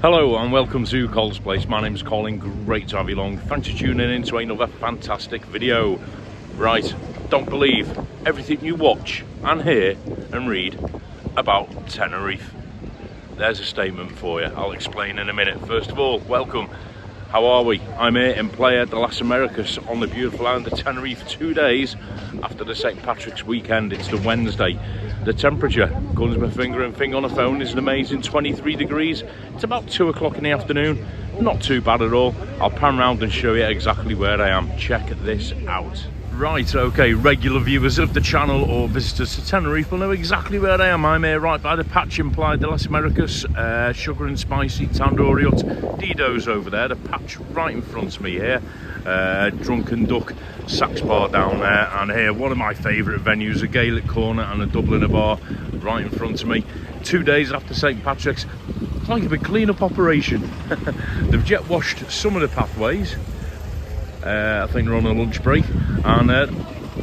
Hello and welcome to Cole's Place. My name's Colin, great to have you along. Thanks for tuning in to another fantastic video. Right, don't believe everything you watch and hear and read about Tenerife. There's a statement for you, I'll explain in a minute. First of all, welcome. How are we? I'm here in Playa de las Americas on the beautiful island of Tenerife, 2 days after the St. Patrick's weekend. It's the Wednesday. The temperature, according to my finger and thing on the phone, is an amazing 23 degrees. It's about 2 o'clock in the afternoon. Not too bad at all. I'll pan around and show you exactly where I am. Check this out. Right, okay, regular viewers of the channel or visitors to Tenerife will know exactly where I am. I'm here right by the patch in Playa de las Americas, Sugar and Spicy, Tandoori Hut, Dido's over there, the patch right in front of me here, Drunken Duck, Sax Bar down there, and here one of my favourite venues, a Gaelic Corner and a Dubliner Bar right in front of me. 2 days after St. Patrick's, it's like a big clean-up operation. They've jet washed some of the pathways. I think they're on a lunch break, and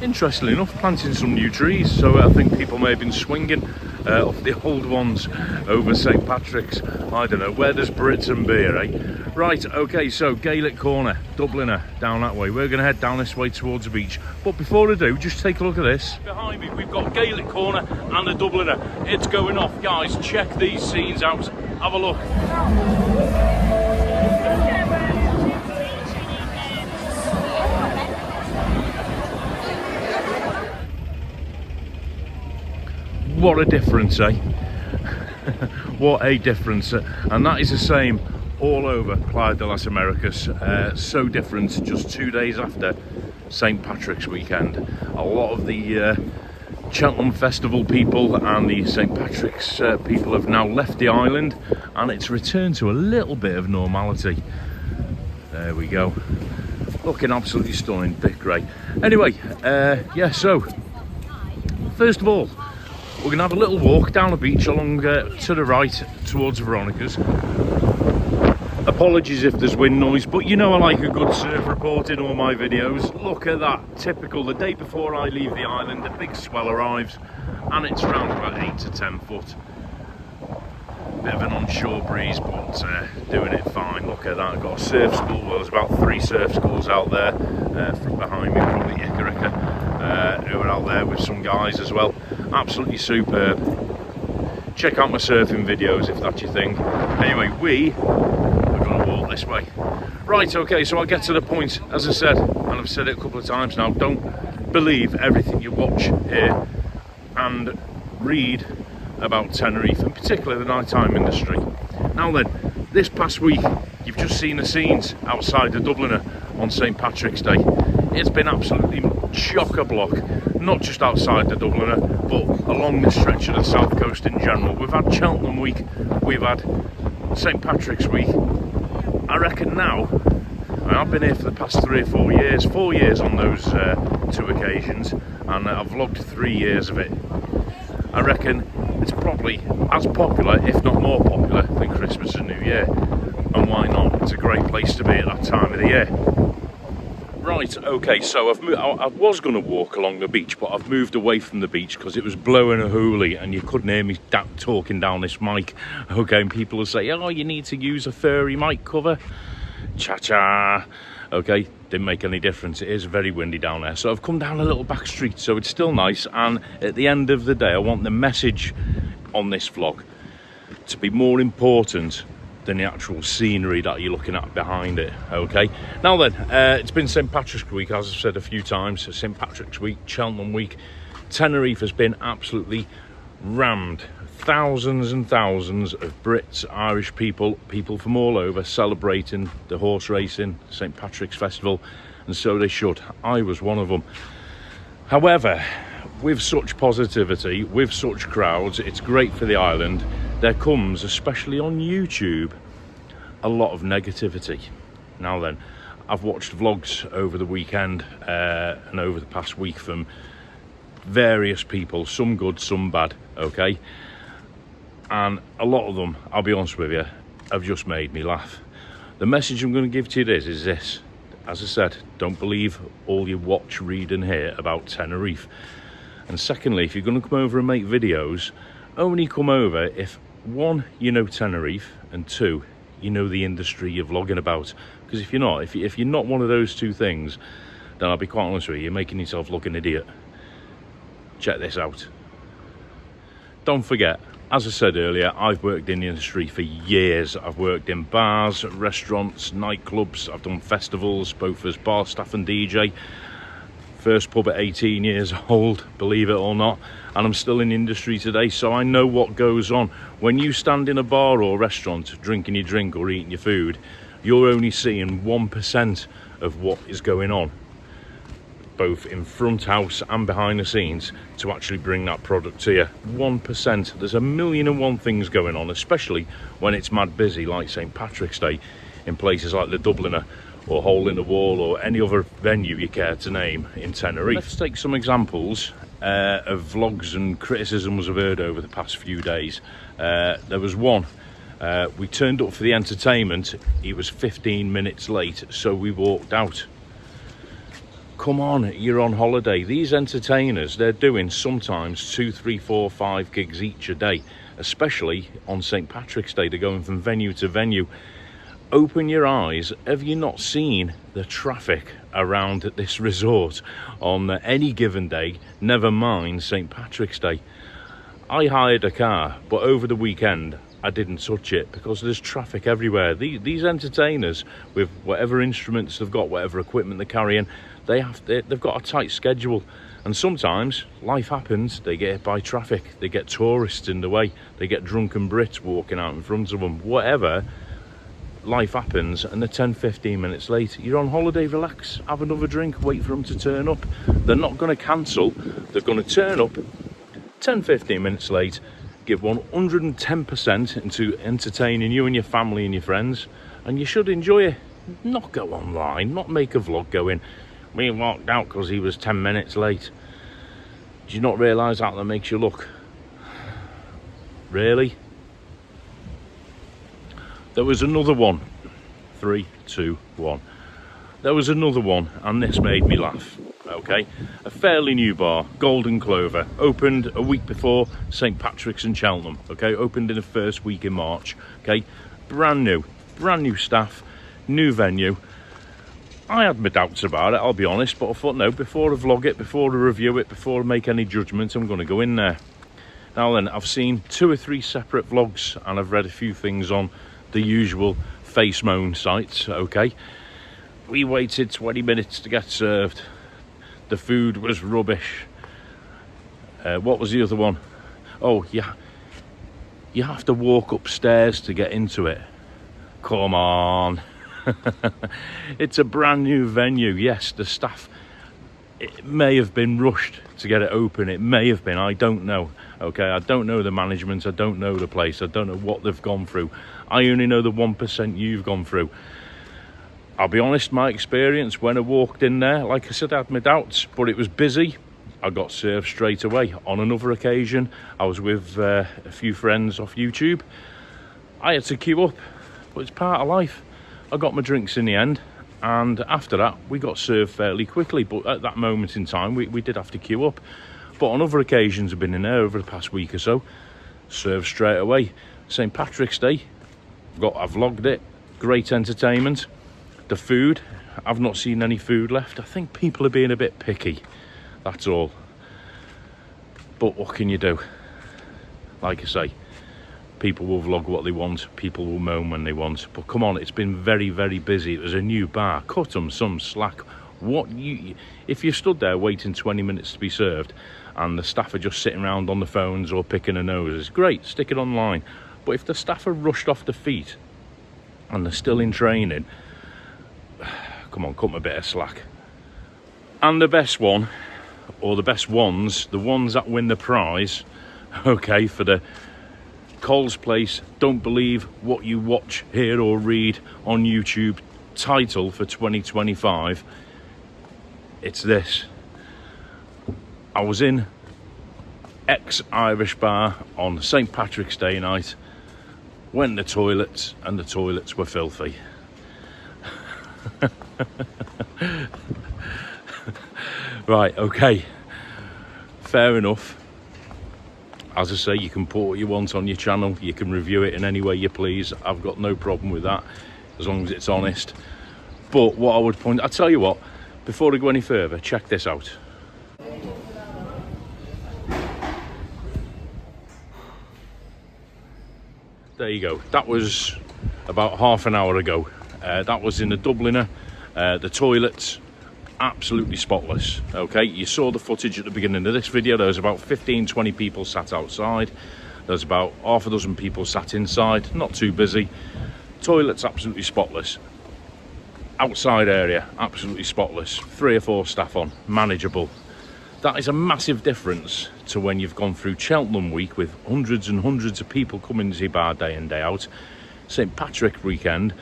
interestingly enough, planting some new trees. So I think people may have been swinging off the old ones over St. Patrick's. I don't know, where there's Brits and beer, eh? Right, okay, so Gaelic Corner, Dubliner, down that way. We're going to head down this way towards the beach. But before I do, just take a look at this. Behind me, we've got Gaelic Corner and the Dubliner. It's going off, guys. Check these scenes out. Have a look. What a difference, eh? What a difference. And that is the same all over Playa de las Americas. So different just 2 days after St. Patrick's weekend. A lot of the Cheltenham Festival people and the St. Patrick's people have now left the island, and it's returned to a little bit of normality. There we go. Looking absolutely stunning, bit grey. Anyway, yeah, so first of all, we're going to have a little walk down the beach along to the right towards Veronica's. Apologies if there's wind noise, but you know I like a good surf report in all my videos. Look at that, typical. The day before I leave the island, a big swell arrives, and it's around about 8 to 10 foot. Bit of an onshore breeze, but doing it fine. Look at that, I've got a surf school. Well, there's about 3 surf schools out there. From behind me, probably Ikarika, who are out there with some guys as well. Absolutely superb. Check out my surfing videos if that's your thing. Anyway, we're going to walk this way. Right, okay, so I'll get to the point. As I said, and I've said it a couple of times now, don't believe everything you watch, hear and read about Tenerife, and particularly the nighttime industry. Now then, this past week, you've just seen the scenes outside the Dubliner on St. Patrick's Day. It's been absolutely chock-a-block, not just outside the Dubliner, but along the stretch of the south coast in general. We've had Cheltenham week, we've had St. Patrick's week. I reckon now, I've been here for the past 3 or 4 years, 4 years on those 2 occasions, and I've vlogged 3 years of it. I reckon it's probably as popular, if not more popular, than Christmas and New Year. And why not? It's a great place to be at that time of the year. Right, okay, so I was going to walk along the beach, but I've moved away from the beach because it was blowing a hoolie and you couldn't hear me talking down this mic. Okay, and people will say, oh, you need to use a furry mic cover. Cha-cha. Okay, didn't make any difference. It is very windy down there. So I've come down a little back street, so it's still nice. And at the end of the day, I want the message on this vlog to be more important than the actual scenery that you're looking at behind it. Okay, now then, it's been St. Patrick's week, as I've said a few times. St. Patrick's week, Cheltenham week. Tenerife has been absolutely rammed. Thousands and thousands of Brits, Irish people from all over celebrating the horse racing, St. Patrick's Festival, and so they should. I was one of them. However, with such positivity, with such crowds, it's great for the island. There comes, especially on YouTube, a lot of negativity. Now then, I've watched vlogs over the weekend and over the past week from various people, some good, some bad, okay? And a lot of them, I'll be honest with you, have just made me laugh. The message I'm going to give to you is this. As I said, don't believe all you watch, read and hear about Tenerife. And secondly, if you're going to come over and make videos, only come over if, one, you know Tenerife, and two, you know the industry you're vlogging about. Because if you're not, if you're not one of those two things, then I'll be quite honest with you, you're making yourself look an idiot. Check this out. Don't forget, as I said earlier, I've worked in the industry for years. I've worked in bars, restaurants, nightclubs. I've done festivals, both as bar staff and DJ. First pub at 18 years old, believe it or not. And I'm still in the industry today, so I know what goes on. When you stand in a bar or restaurant, drinking your drink or eating your food, you're only seeing 1% of what is going on, both in front house and behind the scenes, to actually bring that product to you. 1%. There's a million and one things going on, especially when it's mad busy, like St. Patrick's Day, in places like the Dubliner or Hole in the Wall or any other venue you care to name in Tenerife. Let's take some examples of vlogs and criticisms I've heard over the past few days. There was one. We turned up for the entertainment. He was 15 minutes late, so we walked out. Come on, you're on holiday. These entertainers, they're doing sometimes 2, 3, 4, 5 gigs each a day, especially on St. Patrick's Day. They're going from venue to venue. Open your eyes. Have you not seen the traffic around this resort on any given day, never mind St. Patrick's Day? I hired a car, but over the weekend I didn't touch it because there's traffic everywhere. These entertainers, with whatever instruments they've got, whatever equipment they're carrying, they've got a tight schedule, and sometimes life happens. They get hit by traffic, they get tourists in the way, they get drunken Brits walking out in front of them, whatever. Life happens, and they're 10-15 minutes late. You're on holiday, relax, have another drink, wait for them to turn up. They're not going to cancel, they're going to turn up 10-15 minutes late, give 110% into entertaining you and your family and your friends, and you should enjoy it. Not go online, not make a vlog going, we walked out because he was 10 minutes late. Do you not realise how that makes you look? Really? There was another one. 3, 2, 1. There was another one, and this made me laugh. Okay, a fairly new bar, Golden Clover, opened a week before St. Patrick's in Cheltenham. Okay, opened in the first week in March. Okay, brand new staff, new venue. I had my doubts about it, I'll be honest, but I thought, no, before I vlog it, before I review it, before I make any judgment, I'm going to go in there. Now then, I've seen 2 or 3 separate vlogs, and I've read a few things on the usual face moan sites. Okay, we waited 20 minutes to get served. The food was rubbish. What was the other one? Oh yeah, you have to walk upstairs to get into it. Come on. It's a brand new venue. Yes, the staff, it may have been rushed to get it open. It may have been, I don't know. Okay, I don't know the management, I don't know the place, I don't know what they've gone through. I only know the 1% you've gone through. I'll be honest, my experience when I walked in there, like I said, I had my doubts, but it was busy. I got served straight away. On another occasion, I was with a few friends off YouTube. I had to queue up, but it's part of life. I got my drinks in the end, and after that, we got served fairly quickly, but at that moment in time, we did have to queue up. But on other occasions, I've been in there over the past week or so, served straight away. St. Patrick's Day, I vlogged it, great entertainment. The food, I've not seen any food left. I think people are being a bit picky, that's all. But what can you do? Like I say, people will vlog what they want, people will moan when they want. But come on, it's been very, very busy. It was a new bar, cut them some slack. If you stood there waiting 20 minutes to be served and the staff are just sitting around on the phones or picking their noses, great, stick it online. But if the staff are rushed off their feet and they're still in training, come on, cut them a bit of slack. And the best one, or the best ones, the ones that win the prize, okay, for the Cole's Place Don't Believe What You Watch, Hear or Read on YouTube title for 2025, it's this. I was in ex-Irish bar on St. Patrick's Day night, went to the toilets, and the toilets were filthy. Right, okay, fair enough. as I say, you can put what you want on your channel, you can review it in any way you please. I've got no problem with that, as long as it's honest. But what I would point, I'll tell you what, before I go any further, check this out. There you go. That was about half an hour ago. That was in the Dubliner. The toilets, absolutely spotless. Okay, you saw the footage at the beginning of this video. There was about 15-20 people sat outside. There's about half a dozen people sat inside, not too busy. Toilets absolutely spotless. Outside area, absolutely spotless. 3 or 4 staff on, manageable. That is a massive difference to when you've gone through Cheltenham week with hundreds and hundreds of people coming to your bar day in, day out. St. Patrick weekend,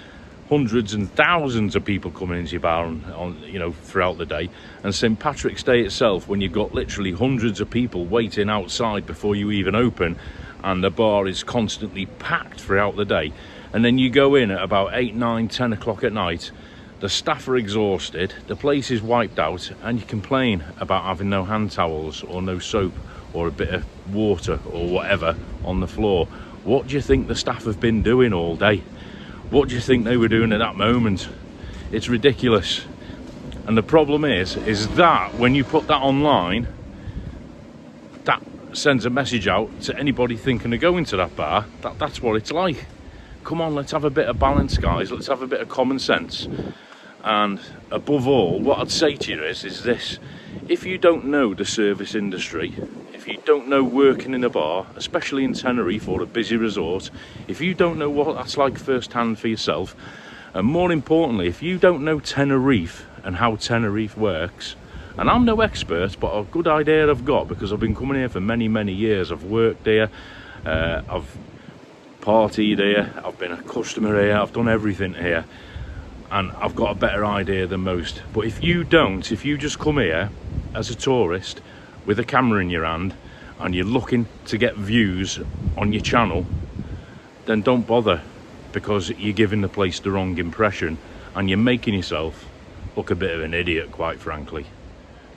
hundreds and thousands of people coming into your bar on you know, throughout the day. And St. Patrick's Day itself, when you've got literally hundreds of people waiting outside before you even open, and the bar is constantly packed throughout the day. And then you go in at about 8, 9, 10 o'clock at night. The staff are exhausted, the place is wiped out, and you complain about having no hand towels or no soap or a bit of water or whatever on the floor. What do you think the staff have been doing all day? What do you think they were doing at that moment? It's ridiculous. And the problem is that when you put that online, that sends a message out to anybody thinking of going to that bar, that's what it's like. Come on, let's have a bit of balance, guys. Let's have a bit of common sense. And above all, what I'd say to you is this: if you don't know the service industry, if you don't know working in a bar, especially in Tenerife or a busy resort, if you don't know what that's like firsthand for yourself, and more importantly, if you don't know Tenerife and how Tenerife works, and I'm no expert, but a good idea I've got, because I've been coming here for many, many years. I've worked here, I've partied here, I've been a customer here, I've done everything here. And I've got a better idea than most. But if you don't, if you just come here as a tourist with a camera in your hand and you're looking to get views on your channel, then don't bother, because you're giving the place the wrong impression and you're making yourself look a bit of an idiot, quite frankly.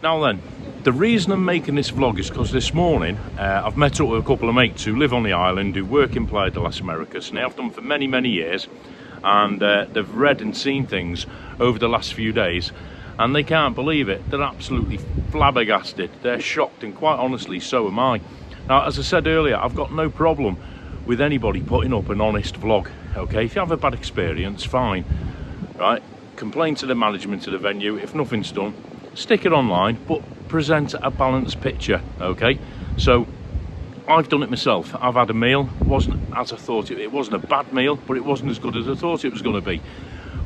Now then, the reason I'm making this vlog is because this morning I've met up with a couple of mates who live on the island, who work in Playa de las Americas, and they have done for many, many years. And they've read and seen things over the last few days, and they can't believe it. They're absolutely flabbergasted. They're shocked, and quite honestly, so am I. Now, as I said earlier, I've got no problem with anybody putting up an honest vlog. Okay, if you have a bad experience, fine, right? Complain to the management of the venue. If nothing's done, stick it online, but present a balanced picture. Okay, so I've done it myself. I've had a meal, wasn't as I thought it wasn't a bad meal, but it wasn't as good as I thought it was going to be.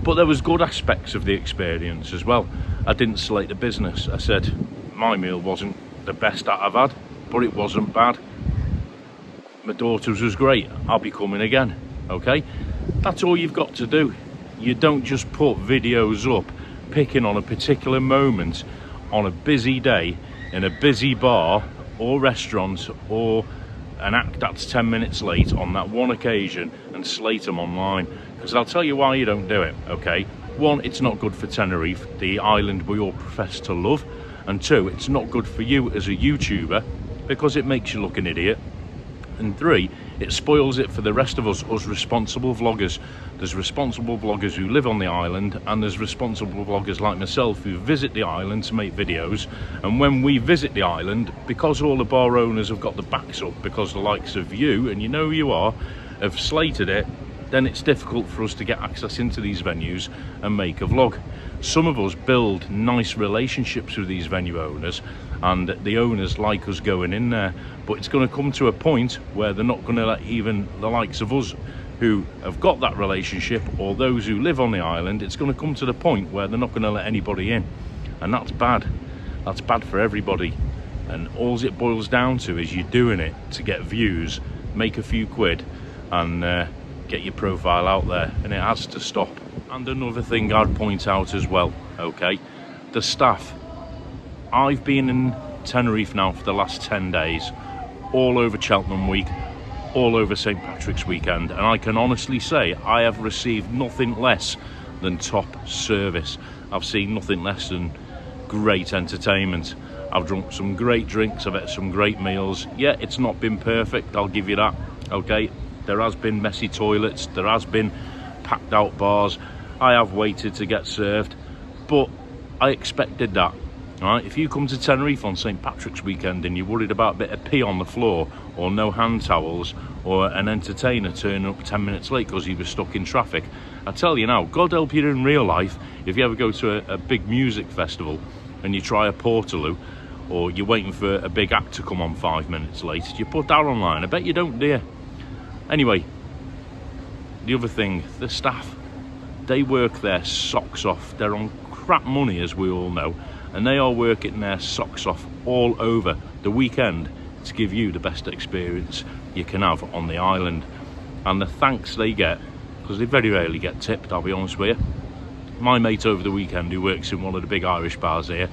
But there was good aspects of the experience as well. I didn't slate the business. I said my meal wasn't the best that I've had, but it wasn't bad. My daughter's was great. I'll be coming again. Okay, that's all you've got to do. You don't just put videos up picking on a particular moment on a busy day in a busy bar or restaurant, or an act that's 10 minutes late on that one occasion, and slate them online. Because I'll tell you why you don't do it. Okay, one, it's not good for Tenerife, the island we all profess to love, and two, it's not good for you as a YouTuber, because it makes you look an idiot, and three, it spoils it for the rest of us responsible vloggers. There's responsible vloggers who live on the island, and there's responsible vloggers like myself who visit the island to make videos. And when we visit the island, because all the bar owners have got the backs up, because the likes of you, and you know who you are, have slated it, then it's difficult for us to get access into these venues and make a vlog. Some of us build nice relationships with these venue owners, and the owners like us going in there, but it's going to come to a point where they're not going to let even the likes of us who have got that relationship, or those who live on the island, it's going to come to the point where they're not going to let anybody in, and that's bad. That's bad for everybody. And all it boils down to is you're doing it to get views, make a few quid, and get your profile out there, and it has to stop. And another thing I'd point out as well, okay, the staff. I've been in Tenerife now for the last 10 days, all over Cheltenham week, all over St. Patrick's weekend, and I can honestly say I have received nothing less than top service. I've seen nothing less than great entertainment. I've drunk some great drinks, I've had some great meals. Yeah, it's not been perfect, I'll give you that, okay? There has been messy toilets, there has been packed out bars, I have waited to get served, but I expected that. Right, if you come to Tenerife on St. Patrick's weekend and you're worried about a bit of pee on the floor or no hand towels or an entertainer turning up 10 minutes late because he was stuck in traffic, I tell you now, God help you in real life, if you ever go to a big music festival and you try a Portaloo or you're waiting for a big act to come on 5 minutes late, you put that online. I bet you don't, dear. Anyway, the other thing, the staff, they work their socks off. They're on crap money, as we all know, and they are working their socks off all over the weekend to give you the best experience you can have on the island. And the thanks they get, because they very rarely get tipped, I'll be honest with you. My mate over the weekend, who works in one of the big Irish bars here,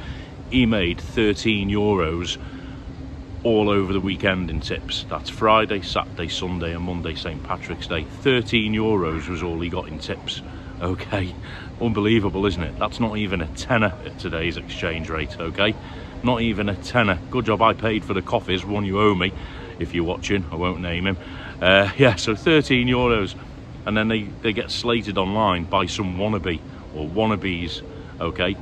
he made €13 all over the weekend in tips. That's Friday, Saturday, Sunday and Monday, St. Patrick's Day. €13 was all he got in tips. Okay, unbelievable, isn't it? That's not even a tenner at today's exchange rate, okay? Not even a tenner. Good job I paid for the coffees, one you owe me, if you're watching, I won't name him. Yeah, so €13, and then they get slated online by some wannabe, or wannabes, okay?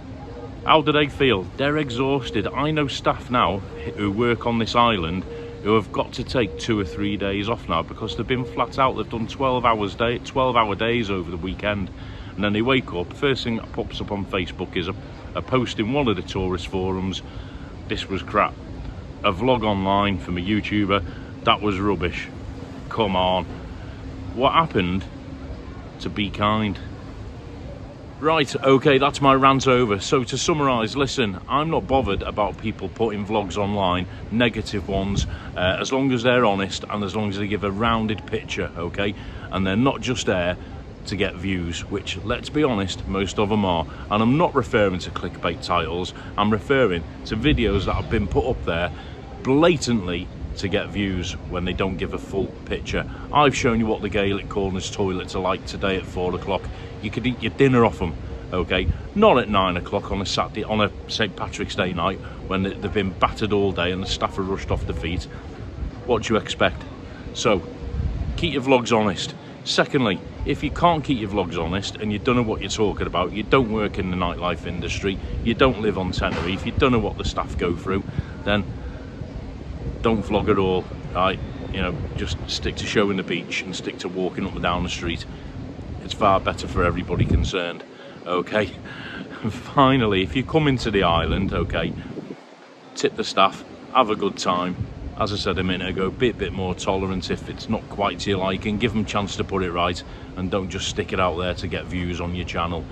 How do they feel? They're exhausted. I know staff now who work on this island who have got to take 2 or 3 days off now because they've been flat out. They've done 12-hour days over the weekend, and then they wake up. First thing that pops up on Facebook is a post in one of the tourist forums. This was crap. A vlog online from a YouTuber. That was rubbish. Come on. What happened to be kind? Right, okay, that's my rant over. So to summarise, listen, I'm not bothered about people putting vlogs online, negative ones, as long as they're honest and as long as they give a rounded picture, okay? And they're not just there to get views, which, let's be honest, most of them are. And I'm not referring to clickbait titles, I'm referring to videos that have been put up there blatantly to get views when they don't give a full picture. I've shown you what the Gaelic Corners toilets are like today at 4 o'clock. You could eat your dinner off them, okay? Not at 9 o'clock on a Saturday, on a St. Patrick's Day night when they've been battered all day and the staff are rushed off their feet. What do you expect? So, keep your vlogs honest. Secondly, if you can't keep your vlogs honest and you don't know what you're talking about, you don't work in the nightlife industry, you don't live on Tenerife, you don't know what the staff go through, then don't vlog at all, right? You know, just stick to showing the beach and stick to walking up and down the street. It's far better for everybody concerned, okay? And finally, if you come into the island, okay, tip the staff, have a good time. As I said a minute ago, be a bit more tolerant if it's not quite to your liking. Give them a chance to put it right and don't just stick it out there to get views on your channel.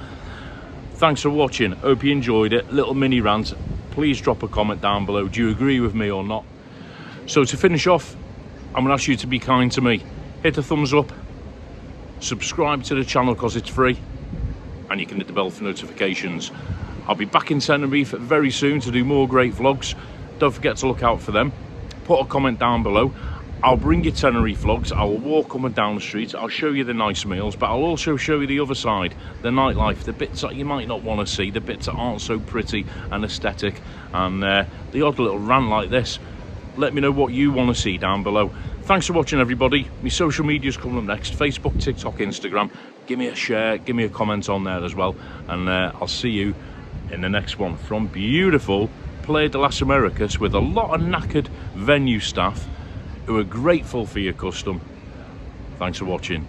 Thanks for watching, hope you enjoyed it. Little mini rant. Please drop a comment down below. Do you agree with me or not? So to finish off, I'm going to ask you to be kind to me. Hit a thumbs up, subscribe to the channel because it's free, and you can hit the bell for notifications. I'll be back in Tenerife very soon to do more great vlogs. Don't forget to look out for them. Put a comment down below. I'll bring you Tenerife vlogs. I'll walk up and down the street. I'll show you the nice meals, but I'll also show you the other side, the nightlife, the bits that you might not want to see, the bits that aren't so pretty and aesthetic, and the odd little rant like this. Let me know what you want to see down below. Thanks for watching, everybody. My social media's coming up next. Facebook, TikTok, Instagram. Give me a share, give me a comment on there as well. And I'll see you in the next one from beautiful Playa de las Americas with a lot of knackered venue staff who are grateful for your custom. Thanks for watching.